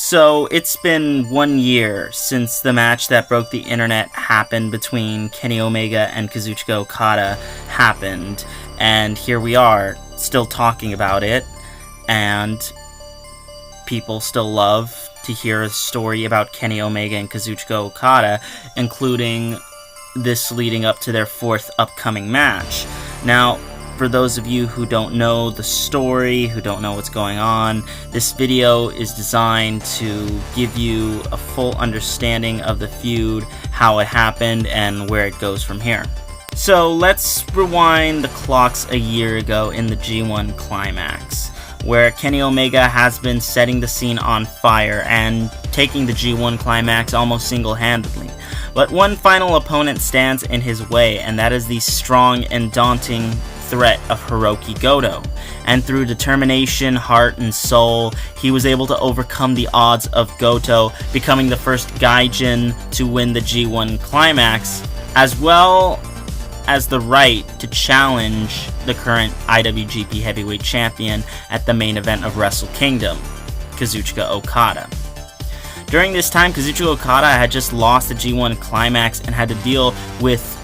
So it's been 1 year since the match that broke the internet happened between Kenny Omega and Kazuchika Okada happened, and here we are, still talking about it, and people still love to hear a story about Kenny Omega and Kazuchika Okada, including this leading up to their 4th upcoming match. Now, for those of you who don't know the story, who don't know what's going on, this video is designed to give you a full understanding of the feud, how it happened, and where it goes from here. So let's rewind the clocks a year ago in the G1 Climax, where Kenny Omega has been setting the scene on fire and taking the G1 Climax almost single-handedly. But one final opponent stands in his way, and that is the strong and daunting threat of Hirooki Goto, and through determination, heart, and soul, he was able to overcome the odds of Goto, becoming the first Gaijin to win the G1 Climax, as well as the right to challenge the current IWGP Heavyweight Champion at the main event of Wrestle Kingdom, Kazuchika Okada. During this time, Kazuchika Okada had just lost the G1 Climax and had to deal with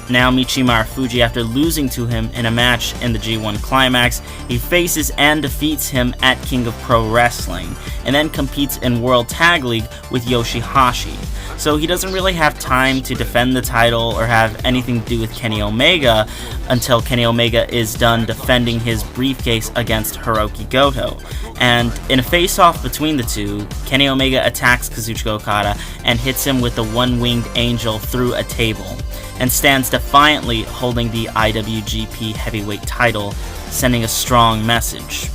Naomichi Marufuji after losing to him in a match in the G1 Climax. He faces and defeats him at King of Pro Wrestling, and then competes in World Tag League with Yoshihashi. So he doesn't really have time to defend the title or have anything to do with Kenny Omega until Kenny Omega is done defending his briefcase against Hirooki Goto. And in a face-off between the two, Kenny Omega attacks Kazuchika Okada and hits him with the one-winged angel through a table, and stands defiantly holding the IWGP Heavyweight title, sending a strong message.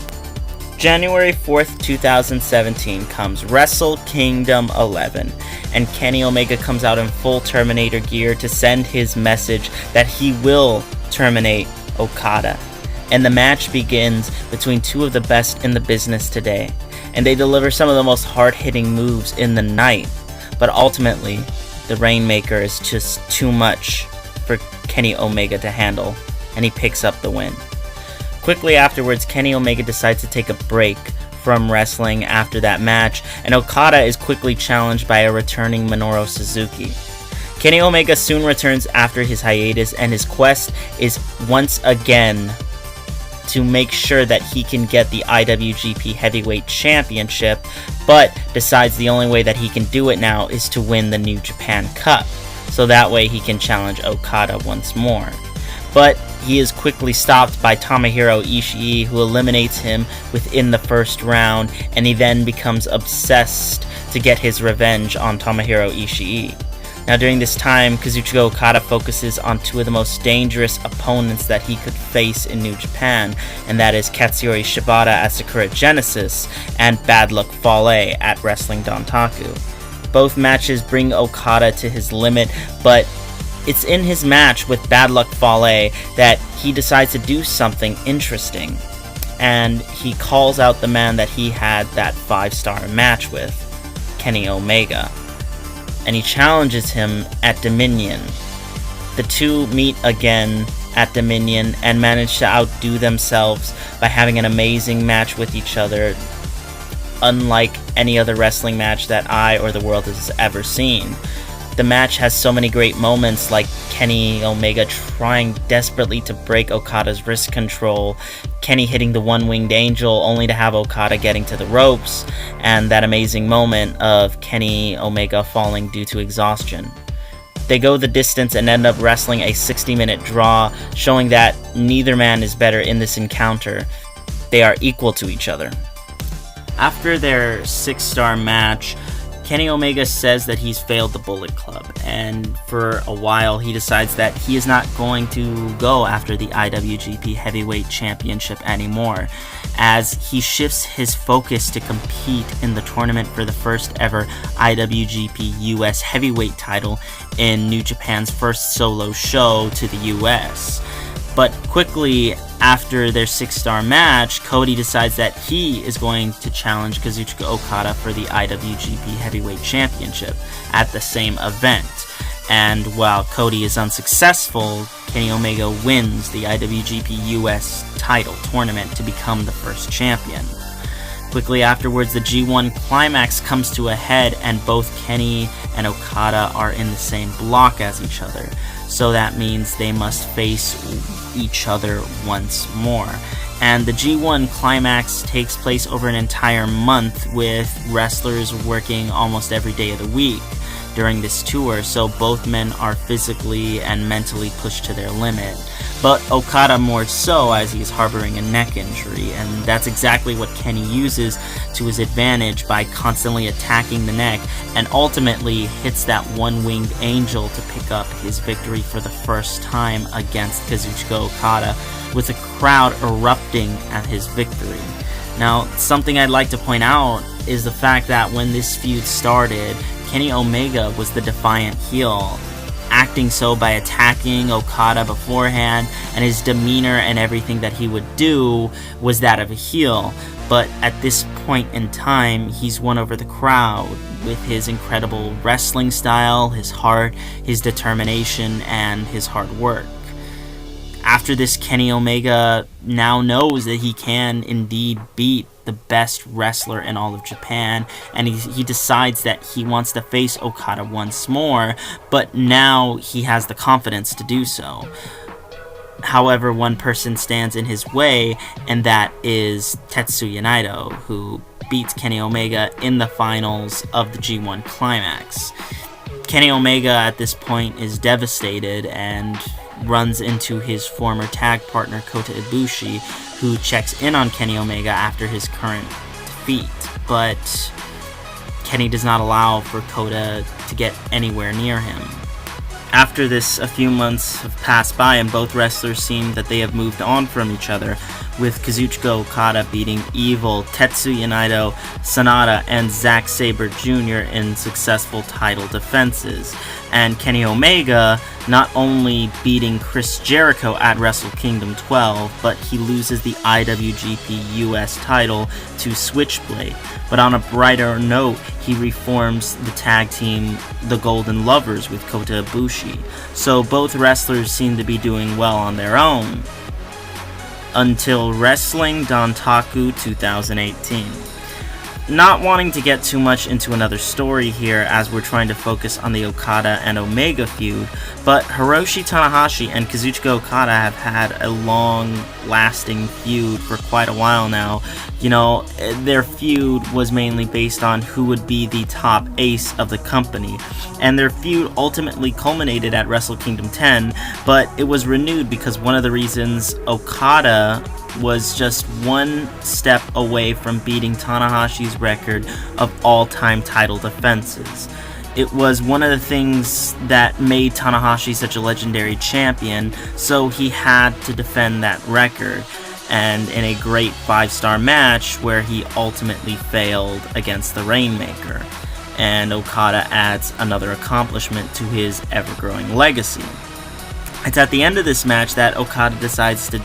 January 4th, 2017 comes Wrestle Kingdom 11, and Kenny Omega comes out in full Terminator gear to send his message that he will terminate Okada. And the match begins between two of the best in the business today, and they deliver some of the most hard-hitting moves in the night, but ultimately, the Rainmaker is just too much for Kenny Omega to handle, and he picks up the win. Quickly afterwards, Kenny Omega decides to take a break from wrestling after that match, and Okada is quickly challenged by a returning Minoru Suzuki. Kenny Omega soon returns after his hiatus, and his quest is once again to make sure that he can get the IWGP Heavyweight Championship, but decides the only way that he can do it now is to win the New Japan Cup, so that way he can challenge Okada once more. But he is quickly stopped by Tomohiro Ishii, who eliminates him within the first round, and he then becomes obsessed to get his revenge on Tomohiro Ishii. Now during this time, Kazuchika Okada focuses on two of the most dangerous opponents that he could face in New Japan, and that is Katsuyori Shibata at Sakura Genesis and Bad Luck Fale at Wrestling Dontaku. Both matches bring Okada to his limit, but it's in his match with Bad Luck Fale that he decides to do something interesting, and he calls out the man that he had that 5-star match with, Kenny Omega, and he challenges him at Dominion. The two meet again at Dominion and manage to outdo themselves by having an amazing match with each other, unlike any other wrestling match that I or the world has ever seen. The match has so many great moments, like Kenny Omega trying desperately to break Okada's wrist control, Kenny hitting the one-winged angel only to have Okada getting to the ropes, and that amazing moment of Kenny Omega falling due to exhaustion. They go the distance and end up wrestling a 60-minute draw, showing that neither man is better in this encounter. They are equal to each other. After their 6-star match, Kenny Omega says that he's failed the Bullet Club, and for a while he decides that he is not going to go after the IWGP Heavyweight Championship anymore, as he shifts his focus to compete in the tournament for the first ever IWGP US Heavyweight title in New Japan's first solo show to the US. But quickly after their 6-star match, Cody decides that he is going to challenge Kazuchika Okada for the IWGP Heavyweight Championship at the same event. And while Cody is unsuccessful, Kenny Omega wins the IWGP US title tournament to become the first champion. Quickly afterwards, the G1 climax comes to a head, and both Kenny and Okada are in the same block as each other. So that means they must face each other once more. And the G1 climax takes place over an entire month, with wrestlers working almost every day of the week during this tour, so both men are physically and mentally pushed to their limit. But Okada more so, as he's harboring a neck injury, and that's exactly what Kenny uses to his advantage by constantly attacking the neck, and ultimately hits that one-winged angel to pick up his victory for the first time against Kazuchika Okada, with a crowd erupting at his victory. Now, something I'd like to point out is the fact that when this feud started, Kenny Omega was the defiant heel, acting so by attacking Okada beforehand, and his demeanor and everything that he would do was that of a heel. But at this point in time, he's won over the crowd with his incredible wrestling style, his heart, his determination, and his hard work. After this, Kenny Omega now knows that he can indeed beat the best wrestler in all of Japan, and he decides that he wants to face Okada once more, but now he has the confidence to do so. However, one person stands in his way, and that is Tetsuya Naito, who beats Kenny Omega in the finals of the G1 climax. Kenny Omega at this point is devastated and runs into his former tag partner Kota Ibushi, who checks in on Kenny Omega after his current defeat, but Kenny does not allow for Kota to get anywhere near him. After this, a few months have passed by, and both wrestlers seem that they have moved on from each other, with Kazuchika Okada beating Evil, Tetsuya Naito, Sanada, and Zack Sabre Jr. in successful title defenses, and Kenny Omega not only beating Chris Jericho at Wrestle Kingdom 12, but he loses the IWGP US title to Switchblade. But on a brighter note, he reforms the tag team The Golden Lovers with Kota Ibushi. So both wrestlers seem to be doing well on their own. Until Wrestling Dontaku 2018. Not wanting to get too much into another story here, as we're trying to focus on the Okada and Omega feud, but Hiroshi Tanahashi and Kazuchika Okada have had a long-lasting feud for quite a while now. You know, their feud was mainly based on who would be the top ace of the company, and their feud ultimately culminated at Wrestle Kingdom 10, but it was renewed because one of the reasons Okada was just one step away from beating Tanahashi's record of all-time title defenses. It was one of the things that made Tanahashi such a legendary champion, so he had to defend that record, and in a great 5-star match where he ultimately failed against the Rainmaker, and Okada adds another accomplishment to his ever-growing legacy. It's at the end of this match that Okada decides to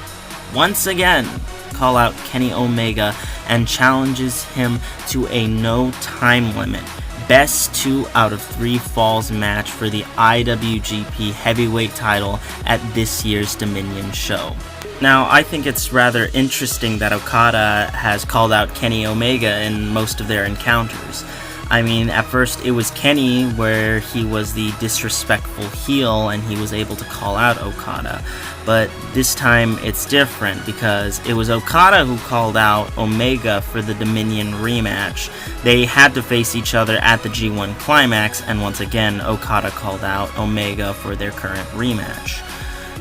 once again call out Kenny Omega and challenges him to a no time limit best 2 out of 3 falls match for the IWGP Heavyweight title at this year's Dominion show. Now, I think it's rather interesting that Okada has called out Kenny Omega in most of their encounters. I mean, at first it was Kenny where he was the disrespectful heel and he was able to call out Okada. But this time it's different because it was Okada who called out Omega for the Dominion rematch. They had to face each other at the G1 climax, and once again Okada called out Omega for their current rematch.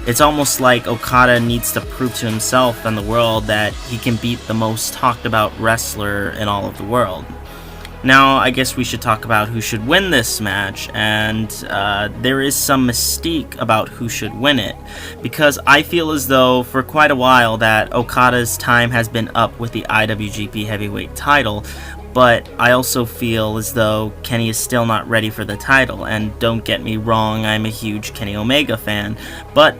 It's almost like Okada needs to prove to himself and the world that he can beat the most talked about wrestler in all of the world. Now, I guess we should talk about who should win this match, and there is some mystique about who should win it, because I feel as though for quite a while that Okada's time has been up with the IWGP Heavyweight title, but I also feel as though Kenny is still not ready for the title, and don't get me wrong, I'm a huge Kenny Omega fan, but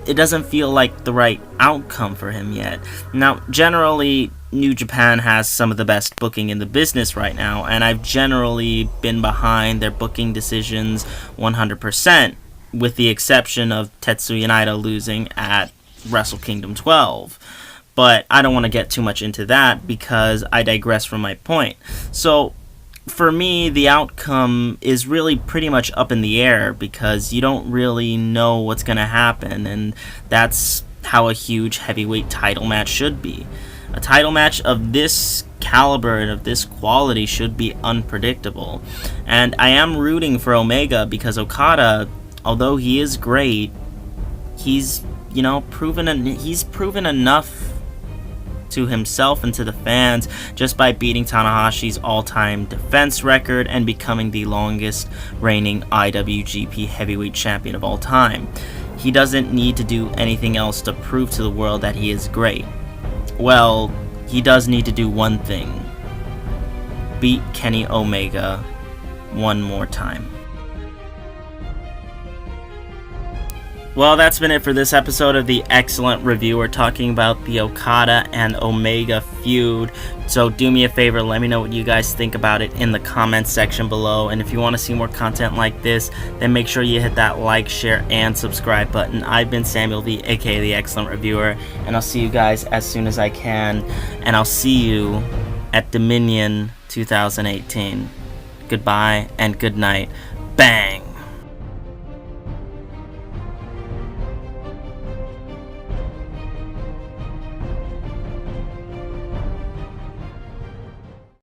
it doesn't feel like the right outcome for him yet. Now, generally, New Japan has some of the best booking in the business right now, and I've generally been behind their booking decisions 100%, with the exception of Tetsuya Naito losing at Wrestle Kingdom 12. But I don't want to get too much into that because I digress from my point. So for me, the outcome is really pretty much up in the air because you don't really know what's going to happen, and that's how a huge heavyweight title match should be. A title match of this caliber and of this quality should be unpredictable. And I am rooting for Omega because Okada, although he is great, he's proven enough to himself and to the fans just by beating Tanahashi's all-time defense record and becoming the longest reigning IWGP heavyweight champion of all time. He doesn't need to do anything else to prove to the world that he is great. Well, he does need to do one thing: beat Kenny Omega one more time. Well, that's been it for this episode of The Excellent Reviewer, talking about the Okada and Omega feud. So do me a favor, let me know what you guys think about it in the comments section below. And if you want to see more content like this, then make sure you hit that like, share, and subscribe button. I've been Samuel V, aka The Excellent Reviewer, and I'll see you guys as soon as I can. And I'll see you at Dominion 2018. Goodbye and good night. Bang!